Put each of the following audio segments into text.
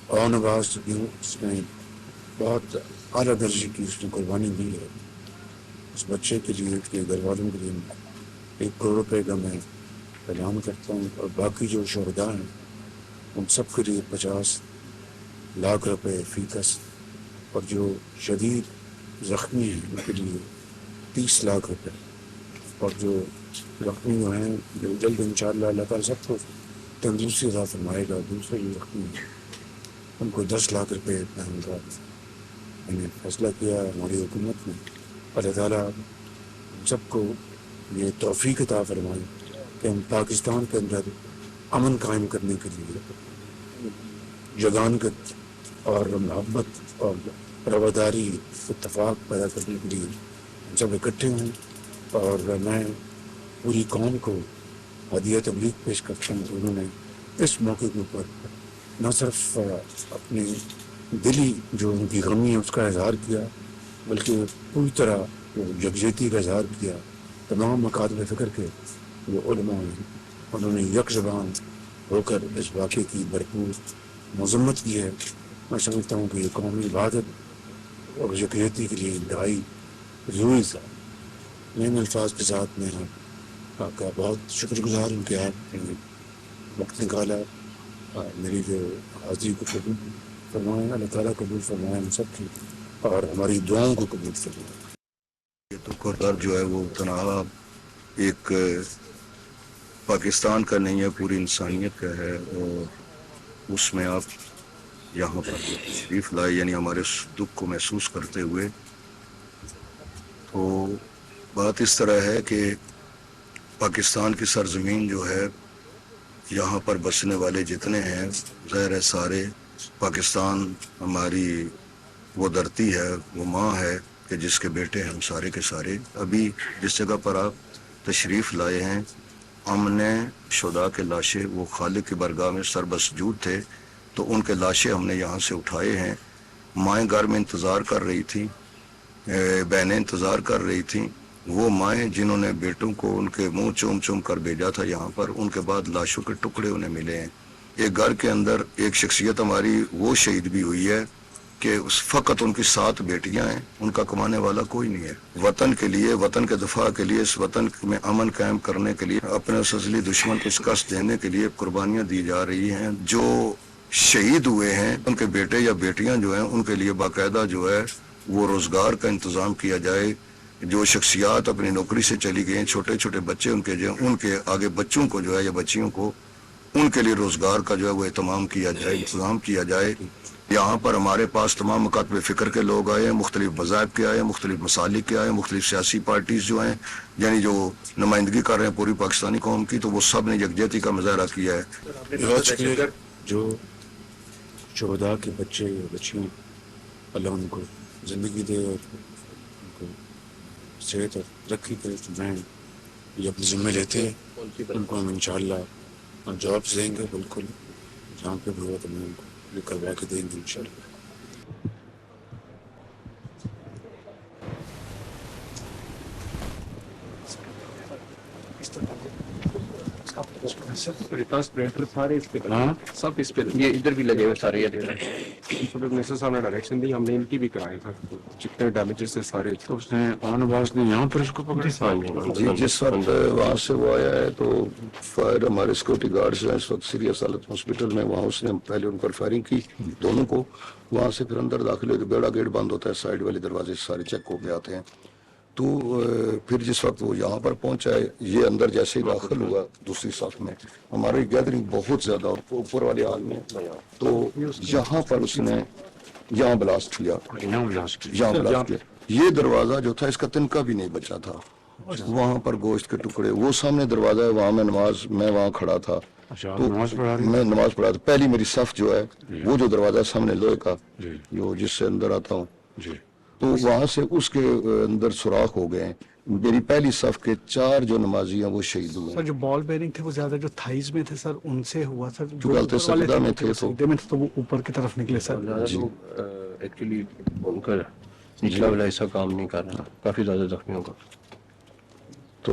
اور نواز اس نے بہت اعلیٰ درجے کی اس نے قربانی دی ہے اس بچے کے لیے، اس کے گھر والوں کے لیے 1 کروڑ روپے کا میں اعلان کرتا ہوں، اور باقی جو شہداء ہیں ان سب کے لیے 50 لاکھ روپے فی کس، اور جو شدید زخمی ہیں ان کے لیے 30 لاکھ روپے، اور جو زخمی جو ہیں جو جلد انشاءاللہ اللہ تعالیٰ سب کو تندرستی عطا فرمائے گا، دوسرے جو زخمی ہیں ان کو 10 لاکھ روپے میں کا میں نے فیصلہ کیا ہے ہماری حکومت نے۔ اللہ تعالیٰ ہم سب کو یہ توفیق عطا فرمائے کہ ہم پاکستان کے اندر امن قائم کرنے کے لیے جگانگت اور محبت اور رواداری اتفاق پیدا کرنے کے لیے ہم سب اکٹھے ہوں، اور میں پوری قوم کو ہدیہ تبلیغ پیش کرتا ہوں کہ انہوں نے اس موقع کے اوپر نہ صرف اپنے دلی جو ان کی غمی ہے اس کا اظہار کیا، بلکہ پوری طرح وہ یکجہتی کا اظہار کیا۔ تمام مکاتب فکر کے جو علماء ہیں انہوں نے یک زبان ہو کر اس واقعے کی بھرپور مذمت کی ہے۔ میں سمجھتا ہوں کہ یہ قومی وحدت اور یکجہتی کے لیے انتہائی ضروری تھا۔ میں ان الفاظ کے ساتھ میں آپ کا بہت شکر گزار ہوں کہ آپ نے وقت نکالا، میری جو حاضری کو قبول فرمائیں، اللہ تعالیٰ قبول فرمائے ہم سب کی، اور ہماری دعاؤں کو قبول فرمائے۔ یہ تو کردار جو ہے وہ تنہا ایک پاکستان کا نہیں ہے، پوری انسانیت کا ہے، اور اس میں آپ یہاں پر تشریف لائے، یعنی ہمارے اس دکھ کو محسوس کرتے ہوئے۔ تو بات اس طرح ہے کہ پاکستان کی سرزمین جو ہے، یہاں پر بسنے والے جتنے ہیں ظاہر ہے سارے پاکستان ہماری وہ دھرتی ہے، وہ ماں ہے کہ جس کے بیٹے ہم سارے کے سارے۔ ابھی جس جگہ پر آپ تشریف لائے ہیں، ہم نے شہداء کے لاشیں وہ خالق کی بارگاہ میں سربسجود تھے تو ان کے لاشیں ہم نے یہاں سے اٹھائے ہیں۔ مائیں گھر میں انتظار کر رہی تھیں، بہنیں انتظار کر رہی تھیں، وہ مائیں جنہوں نے بیٹوں کو ان کے منہ چوم چوم کر بھیجا تھا یہاں پر، ان کے بعد لاشوں کے ٹکڑے انہیں ملے ہیں۔ ایک گھر کے اندر ایک شخصیت ہماری وہ شہید بھی ہوئی ہے کہ فقط ان کی 7 بیٹیاں ہیں، ان کا کمانے والا کوئی نہیں ہے۔ وطن کے لیے، وطن کے دفاع کے لیے، اس وطن میں امن قائم کرنے کے لیے، اپنے اس ازلی دشمن کو شکست دینے کے لیے قربانیاں دی جا رہی ہیں۔ جو شہید ہوئے ہیں ان کے بیٹے یا بیٹیاں جو ہیں ان کے لیے باقاعدہ جو ہے وہ روزگار کا انتظام کیا جائے۔ جو شخصیات اپنی نوکری سے چلی گئی ہیں، چھوٹے چھوٹے بچے ان کے جو ان کے آگے بچوں کو جو ہے یا بچیوں کو ان کے لیے روزگار کا جو ہے وہ اہتمام کیا جائے، انتظام کیا جائے۔ یہاں پر ہمارے پاس تمام مکاتب فکر کے لوگ آئے ہیں، مختلف مذاہب کے آئے ہیں، مختلف مسالک کے آئے ہیں، مختلف سیاسی پارٹیز جو ہیں یعنی جو نمائندگی کر رہے ہیں پوری پاکستانی قوم کی، تو وہ سب نے یکجہتی کا مظاہرہ کیا ہے۔ بہت شکریہ۔ جو شہداء کے بچے یا بچیاں، اللہ ان کو زندگی دے اور ان کو صحت اور ترقی کرے، تو میں یہ اپنے ذمہ لیتے ہیں ان کو ہم انشاءاللہ جابس دیں گے، بالکل جہاں پہ بھی ہوا تو میں ان کو یہ کروا کے دیں گے انشاءاللہ۔ ٹرانسپرنٹر سارے اس پہ ہاں سب اس پہ، یہ ادھر بھی لگے ہوئے سارے، منسٹر صاحب نے ڈائریکشن دی، ہم نے ان کی بھی کرائی تھا، جتنے ڈیمیجز سے سارے۔ تو اس نے آنواز نے یہاں پر اس کو پکڑا؟ جی جس وقت وہاں سے وہ آیا ہے تو فائر ہمارے سیکورٹی گارڈز ہیں اس وقت سیریس حالت ہاسپٹل میں، وہاں اس نے پہلے ان پر فائرنگ کی دونوں کو، وہاں سے پھر اندر داخل ہوئے، بیڑا گیٹ بند ہوتا ہے، سائڈ والے دروازے سارے چیک ہو کے آتے ہیں۔ تو پھر جس وقت وہ یہاں پر پہنچا ہے، یہ اندر جیسے ہی داخل ہوا دوسری صف میں، ہماری گیدرنگ بہت زیادہ اوپر والے حال میں، تو یہاں پر اس نے یہاں بلاسٹ کیا، یہاں بلاسٹ کیا۔ یہ دروازہ جو تھا اس کا تنکا بھی نہیں بچا تھا، وہاں پر گوشت کے ٹکڑے، وہ سامنے دروازہ ہے، وہاں میں وہاں کھڑا تھا، تو میں نماز پڑھا تھا، پہلی میری صف جو ہے وہ جو دروازہ سامنے لوہے کا جو جس سے اندر آتا ہوں، تو وہاں سے اس کے اندر سوراخ ہو گئے ہیں۔ میری پہلی صف کے 4 جو نمازی ہیں وہ شہید ہوئے سر۔ جو بال بیرنگ تھے وہ زیادہ جو تھائز میں تھے سر، ان سے ہوا سر؟ جو غلطی سجدہ میں تھے تو وہ اوپر کی طرف نکلے سر؟ جی ایکچولی ان کا نچلا والا ایسا کام نہیں کر رہا، کافی زیادہ زخمیوں کا۔ تو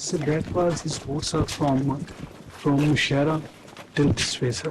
So that was his boat sir from Nushaira till this way sir.